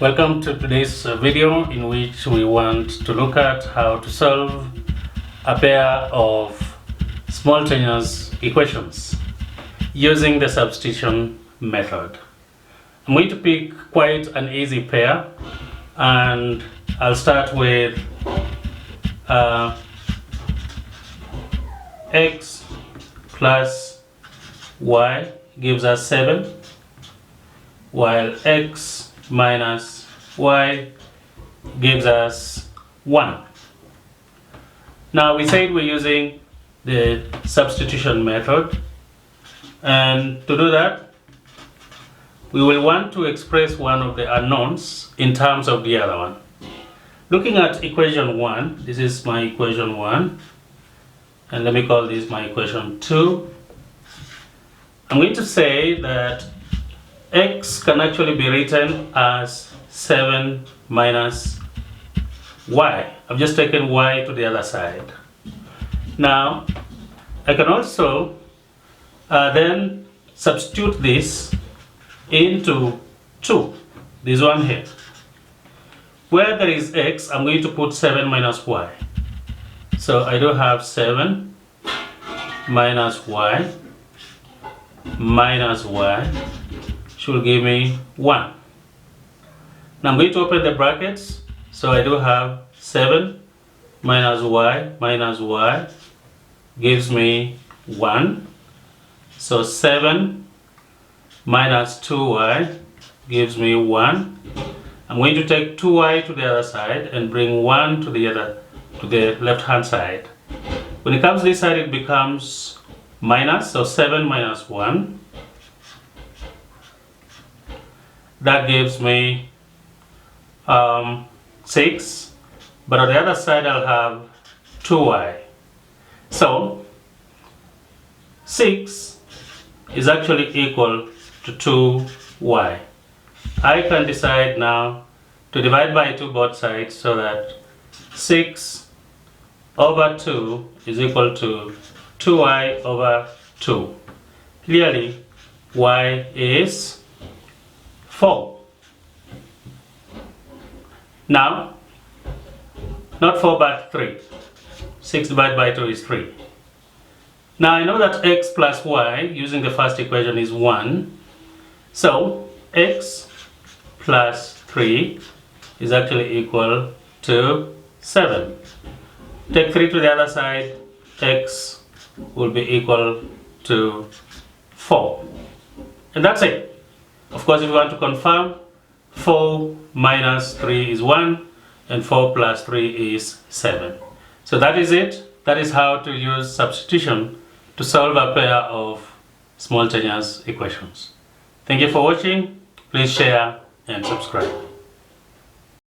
Welcome to today's video in which we want to look at how to solve a pair of simultaneous equations using the substitution method. I'm going to pick quite an easy pair, and I'll start with x plus y gives us 7, while x minus y gives us 1. Now we said we're using the substitution method, and to do that we will want to express one of the unknowns in terms of the other one. Looking at equation 1, this is my equation 1, and let me call this my equation 2. I'm going to say that x can actually be written as 7 minus y. I've just taken y to the other side. Now I can also then substitute this into 2, this one here. Where there is x, I'm going to put 7 minus y. So I do have 7 minus y should give me 1. Now I'm going to open the brackets, so I do have 7 minus y gives me 1. So 7 minus 2y gives me 1. I'm going to take 2y to the other side and bring 1 to the left hand side. When it comes this side, it becomes minus, so 7 minus 1. That gives me 6, but on the other side I'll have 2y. So 6 is actually equal to 2y. I can decide now to divide by 2 both sides, so that 6 over 2 is equal to 2y over 2. Clearly y is 4. Now, not 4 but 3. 6 divided by 2 is 3. Now I know that x plus y using the first equation is 1. So x plus 3 is actually equal to 7. Take 3 to the other side, x will be equal to 4. And that's it. Of course, if you want to confirm, 4 minus 3 is 1, and 4 plus 3 is 7. So that is it. That is how to use substitution to solve a pair of simultaneous equations. Thank you for watching. Please share and subscribe.